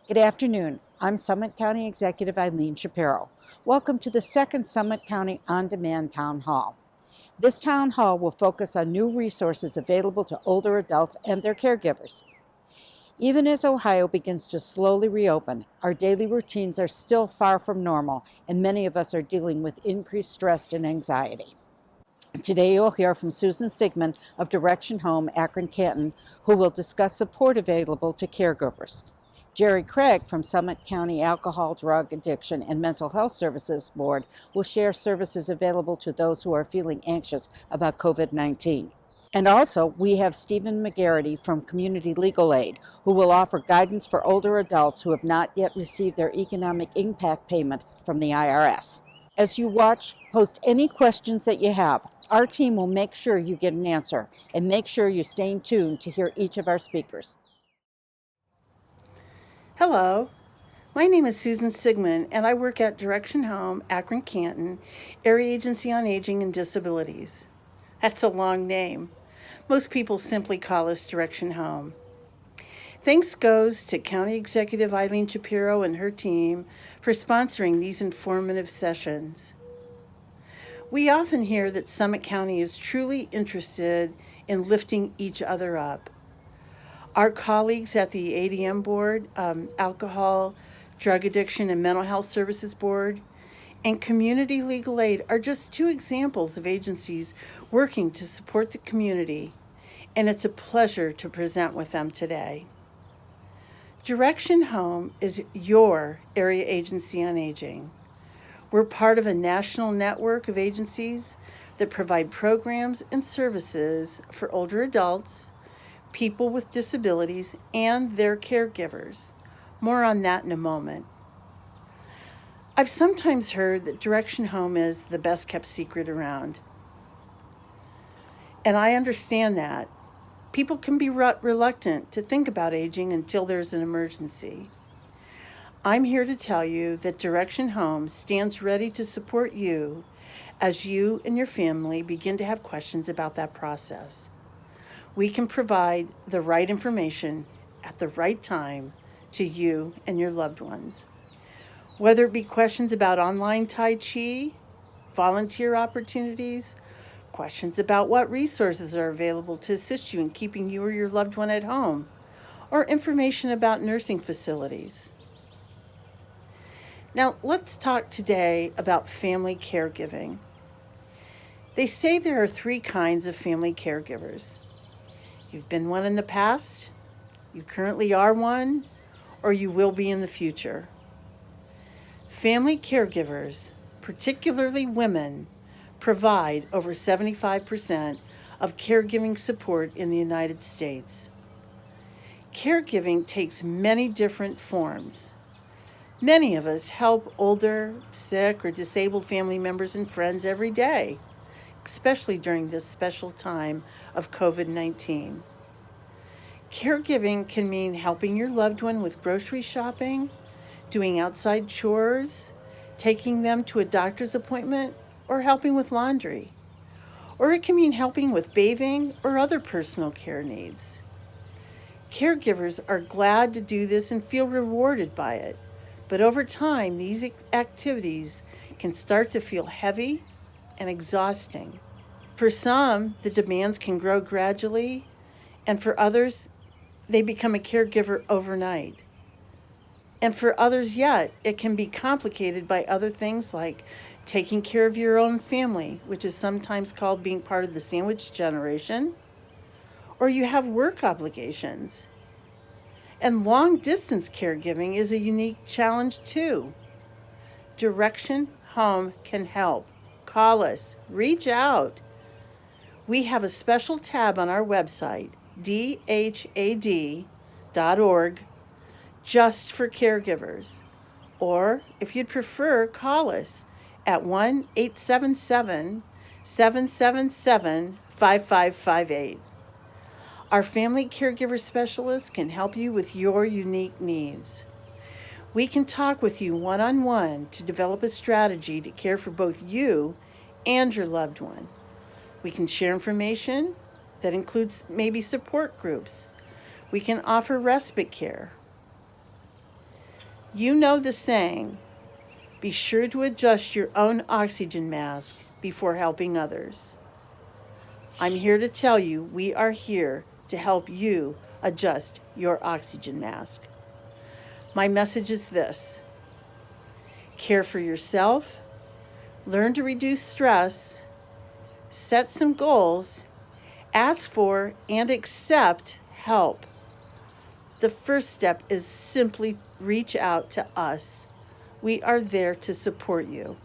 Good afternoon. I'm Summit County Executive Shapiro. Welcome to the second Summit County On Demand Town Hall. This town hall will focus on new resources available to older adults and their caregivers. Even as Ohio begins to slowly reopen, our daily routines are still far from normal, and many of us are dealing with increased stress and anxiety. Today you'll hear from Susan Sigmund of Direction Home Akron-Canton, who will discuss support available to caregivers. Jerry Craig from Summit County Alcohol, Drug Addiction, and Mental Health Services Board will share services available to those who are feeling anxious about COVID-19. And also, we have Stephen McGarity from Community Legal Aid, who will offer guidance for older adults who have not yet received their economic impact payment from the IRS. As you watch, post any questions that you have. Our team will make sure you get an answer, and make sure you're staying tuned to hear each of our speakers. Hello, my name is Susan Sigmund, and I work at Direction Home Akron-Canton, Area Agency on Aging and Disabilities. That's a long name. Most people simply call us Direction Home. Thanks goes to County Executive ADM Shapiro and her team for sponsoring these informative sessions. We often hear that Summit County is truly interested in lifting each other up. Our colleagues at the ADM Board, Alcohol, Drug Addiction, and Mental Health Services Board, and Community Legal Aid are just two examples of agencies working to support the community, and it's a pleasure to present with them today. Direction Home is your area agency on aging. We're part of a national network of agencies that provide programs and services for older adults, people with disabilities, and their caregivers. More on that in a moment. I've sometimes heard that Direction Home is the best kept secret around. And I understand that. People can be reluctant to think about aging until there's an emergency. I'm here to tell you that Direction Home stands ready to support you as you and your family begin to have questions about that process. We can provide the right information at the right time to you and your loved ones. Whether it be questions about online Tai Chi, volunteer opportunities, questions about what resources are available to assist you in keeping you or your loved one at home, or information about nursing facilities. Now, let's talk today about family caregiving. They say there are three kinds of family caregivers. You've been one in the past, you currently are one, or you will be in the future. Family caregivers, particularly women, provide over 75% of caregiving support in the United States. Caregiving takes many different forms. Many of us help older, sick, or disabled family members and friends every day, especially during this special time of COVID-19. Caregiving can mean helping your loved one with grocery shopping, doing outside chores, taking them to a doctor's appointment, or helping with laundry. Or it can mean helping with bathing or other personal care needs. Caregivers are glad to do this and feel rewarded by it, but over time, these activities can start to feel heavy and exhausting. For some, the demands can grow gradually, and for others, they become a caregiver overnight. And for others yet, it can be complicated by other things like taking care of your own family, which is sometimes called being part of the sandwich generation, or you have work obligations. And long-distance caregiving is a unique challenge too. Direction Home can help. Call us, reach out. We have a special tab on our website, dhad.org, just for caregivers. Or if you'd prefer, call us at 1-877-777-5558. Our family caregiver specialists can help you with your unique needs. We can talk with you one-on-one to develop a strategy to care for both you and your loved one. We can share information that includes maybe support groups. We can offer respite care. You know the saying, be sure to adjust your own oxygen mask before helping others. I'm here to tell you we are here to help you adjust your oxygen mask. My message is this: care for yourself, learn to reduce stress, set some goals, ask for and accept help. The first step is simply reach out to us. We are there to support you.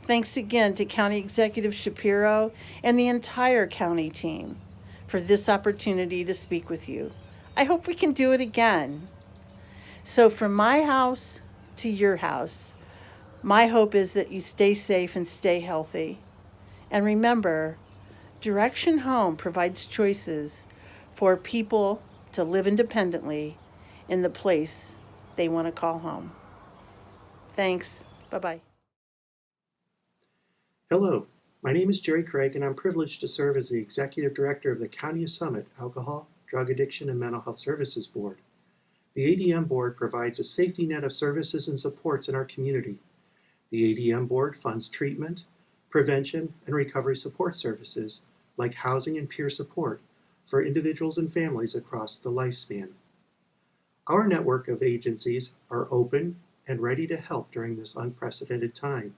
Thanks again to County Executive Shapiro and the entire county team for this opportunity to speak with you. I hope we can do it again. So from my house to your house, my hope is that you stay safe and stay healthy. And remember, Direction Home provides choices for people to live independently in the place they want to call home. Thanks. Bye-bye. Hello, my name is Jerry Craig, and I'm privileged to serve as the Executive Director of the County of Summit Alcohol, Drug Addiction, and Mental Health Services Board. The ADM Board provides a safety net of services and supports in our community. The ADM Board funds treatment, prevention, and recovery support services like housing and peer support for individuals and families across the lifespan. Our network of agencies are open and ready to help during this unprecedented time.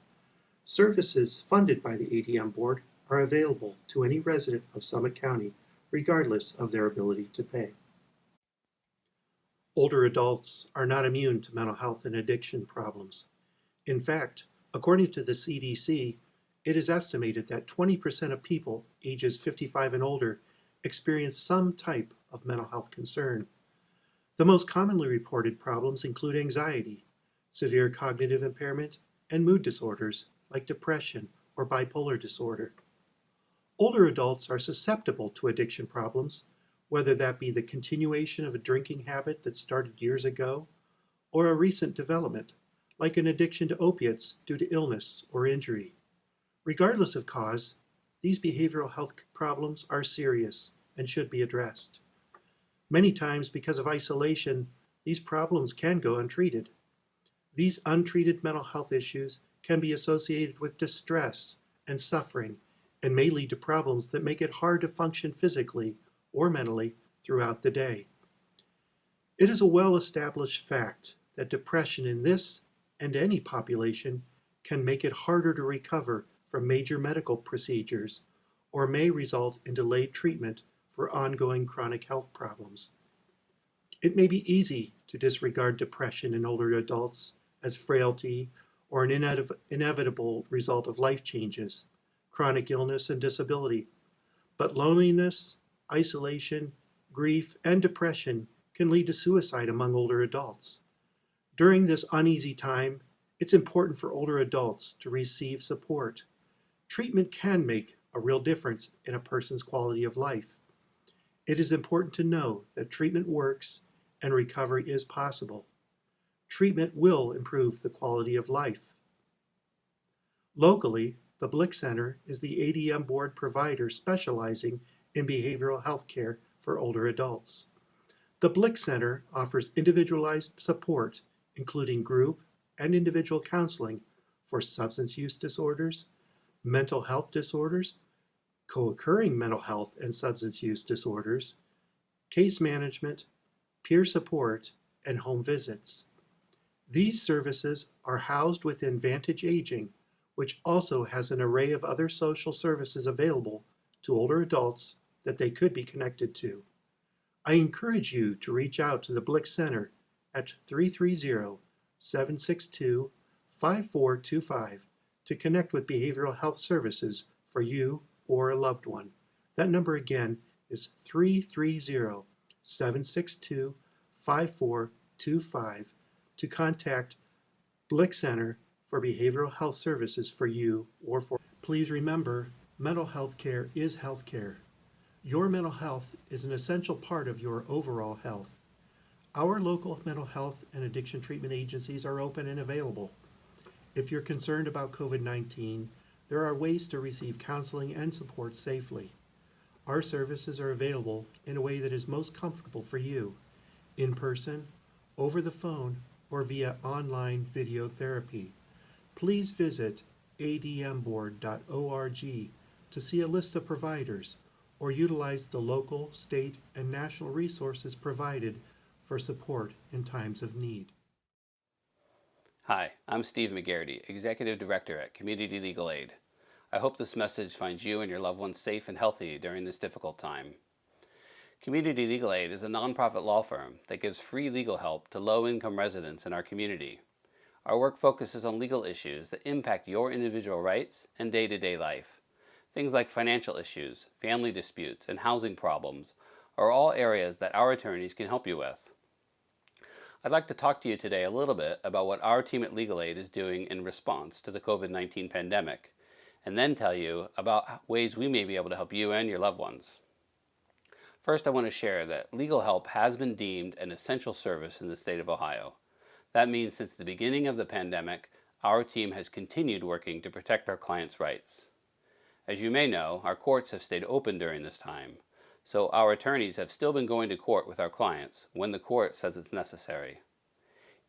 Services funded by the ADM Board are available to any resident of Summit County, regardless of their ability to pay. Older adults are not immune to mental health and addiction problems. In fact, according to the CDC, it is estimated that 20% of people ages 55 and older experience some type of mental health concern. The most commonly reported problems include anxiety, severe cognitive impairment, and mood disorders like depression or bipolar disorder. Older adults are susceptible to addiction problems, whether that be the continuation of a drinking habit that started years ago or a recent development, like an addiction to opiates due to illness or injury. Regardless of cause, these behavioral health problems are serious and should be addressed. Many times, because of isolation, these problems can go untreated. These untreated mental health issues can be associated with distress and suffering and may lead to problems that make it hard to function physically or mentally throughout the day. It is a well-established fact that depression in this and any population can make it harder to recover from major medical procedures or may result in delayed treatment for ongoing chronic health problems. It may be easy to disregard depression in older adults as frailty or an inevitable result of life changes, chronic illness, and disability. But loneliness, isolation, grief, and depression can lead to suicide among older adults. During this uneasy time, it's important for older adults to receive support. Treatment can make a real difference in a person's quality of life. It is important to know that treatment works and recovery is possible. Treatment will improve the quality of life. Locally, the Blick Center is the ADM Board provider specializing in behavioral health care for older adults. The Blick Center offers individualized support, including group and individual counseling for substance use disorders, mental health disorders, co-occurring mental health and substance use disorders, case management, peer support, and home visits. These services are housed within Vantage Aging, which also has an array of other social services available to older adults that they could be connected to. I encourage you to reach out to the Blick Center at 330-762-5425 to connect with behavioral health services for you or a loved one. That number again is 330-762-5425 to contact Blick Center for behavioral health services for you or for. Please remember, mental health care is health care. Your mental health is an essential part of your overall health. Our local mental health and addiction treatment agencies are open and available. If you're concerned about COVID-19, there are ways to receive counseling and support safely. Our services are available in a way that is most comfortable for you, in person over the phone, or via online video therapy. Please visit admboard.org to see a list of providers or utilize the local, state, and national resources provided for support in times of need. Hi, I'm Steve McGarity, Executive Director at Community Legal Aid. I hope this message finds you and your loved ones safe and healthy during this difficult time. Community Legal Aid is a nonprofit law firm that gives free legal help to low-income residents in our community. Our work focuses on legal issues that impact your individual rights and day-to-day life. Things like financial issues, family disputes, and housing problems are all areas that our attorneys can help you with. I'd like to talk to you today a little bit about what our team at Legal Aid is doing in response to the COVID-19 pandemic, and then tell you about ways we may be able to help you and your loved ones. First, I want to share that legal help has been deemed an essential service in the state of Ohio. That means since the beginning of the pandemic, our team has continued working to protect our clients' rights. As you may know, our courts have stayed open during this time, so our attorneys have still been going to court with our clients when the court says it's necessary.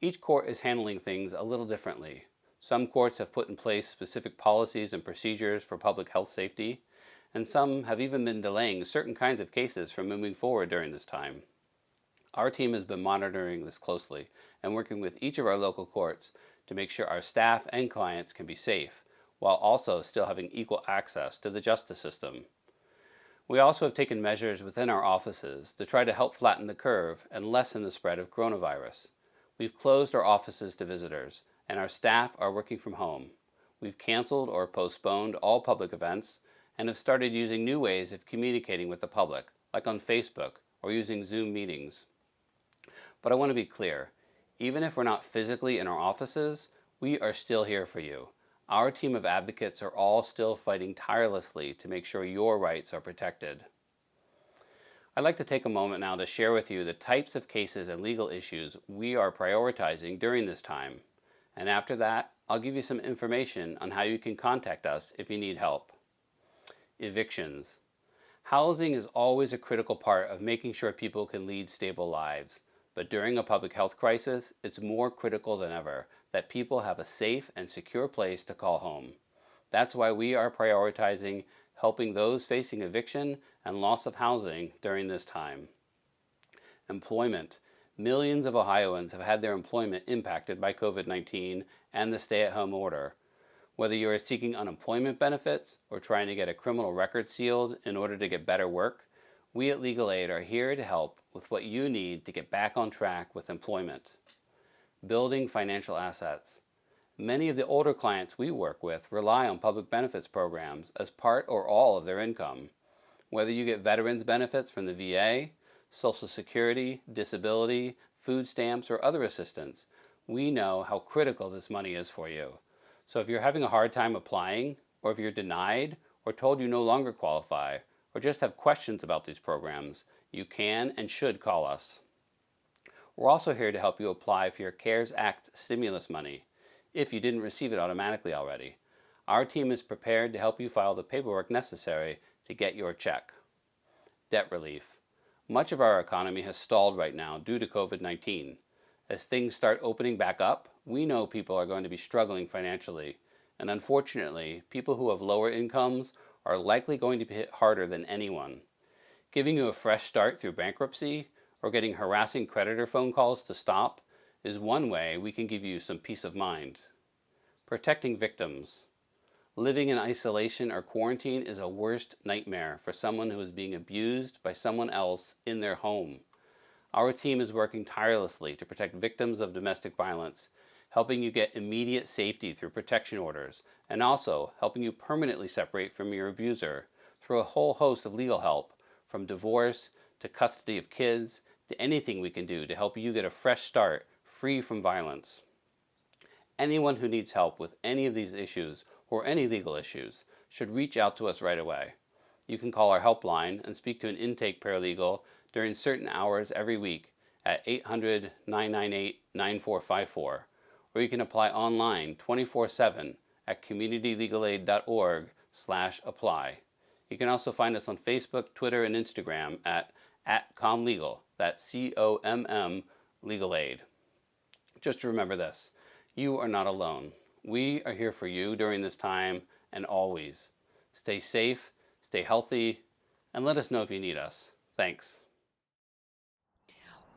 Each court is handling things a little differently. Some courts have put in place specific policies and procedures for public health safety, and some have even been delaying certain kinds of cases from moving forward during this time. Our team has been monitoring this closely and working with each of our local courts to make sure our staff and clients can be safe, while also still having equal access to the justice system. We also have taken measures within our offices to try to help flatten the curve and lessen the spread of coronavirus. We've closed our offices to visitors, and our staff are working from home. We've canceled or postponed all public events and have started using new ways of communicating with the public, like on Facebook or using Zoom meetings. But I want to be clear, even if we're not physically in our offices, we are still here for you. Our team of advocates are all still fighting tirelessly to make sure your rights are protected. I'd like to take a moment now to share with you the types of cases and legal issues we are prioritizing during this time. And after that, I'll give you some information on how you can contact us if you need help. Evictions. Housing is always a critical part of making sure people can lead stable lives. But during a public health crisis, it's more critical than ever that people have a safe and secure place to call home. That's why we are prioritizing helping those facing eviction and loss of housing during this time. Employment. Millions of Ohioans have had their employment impacted by COVID-19 and the stay-at-home order. Whether you are seeking unemployment benefits or trying to get a criminal record sealed in order to get better work, we at Legal Aid are here to help with what you need to get back on track with employment. Building financial assets. Many of the older clients we work with rely on public benefits programs as part or all of their income. Whether you get veterans benefits from the VA, Social Security, disability, food stamps, or other assistance, we know how critical this money is for you. So if you're having a hard time applying, or if you're denied, or told you no longer qualify, or just have questions about these programs, you can and should call us. We're also here to help you apply for your CARES Act stimulus money, if you didn't receive it automatically already. Our team is prepared to help you file the paperwork necessary to get your check. Debt relief. Much of our economy has stalled right now due to COVID-19. As things start opening back up, we know people are going to be struggling financially, and unfortunately, people who have lower incomes are likely going to be hit harder than anyone. Giving you a fresh start through bankruptcy or getting harassing creditor phone calls to stop is one way we can give you some peace of mind. Protecting victims. Living in isolation or quarantine is a worst nightmare for someone who is being abused by someone else in their home. Our team is working tirelessly to protect victims of domestic violence, helping you get immediate safety through protection orders, and also helping you permanently separate from your abuser through a whole host of legal help, from divorce to custody of kids to anything we can do to help you get a fresh start free from violence. Anyone who needs help with any of these issues or any legal issues should reach out to us right away. You can call our helpline and speak to an intake paralegal during certain hours every week at 800-998-9454, or you can apply online 24/7 at communitylegalaid.org/apply. You can also find us on Facebook, Twitter, and Instagram at @ComLegal. That's COMM Legal Aid. just remember this. You are not alone. We are here for you during this time and always. Stay safe, stay healthy, and let us know if you need us. Thanks.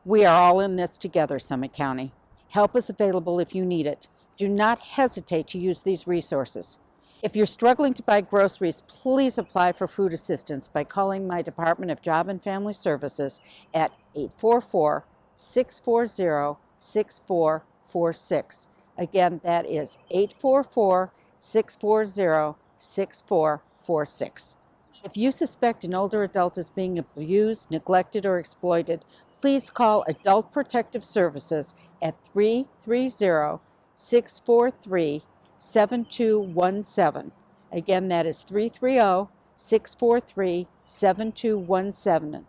We are all in this together, Summit County. Help is available if you need it. Do not hesitate to use these resources. If you're struggling to buy groceries, please apply for food assistance by calling my Department of Job and Family Services at 844-640-6446. Again, that is 844-640-6446. If you suspect an older adult is being abused, neglected, or exploited, please call Adult Protective Services at 330-643-7217. Again, that is 330-643-7217.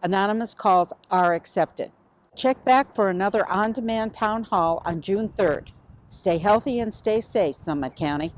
Anonymous calls are accepted. Check back for another on-demand town hall on June 3rd. Stay healthy and stay safe, Summit County.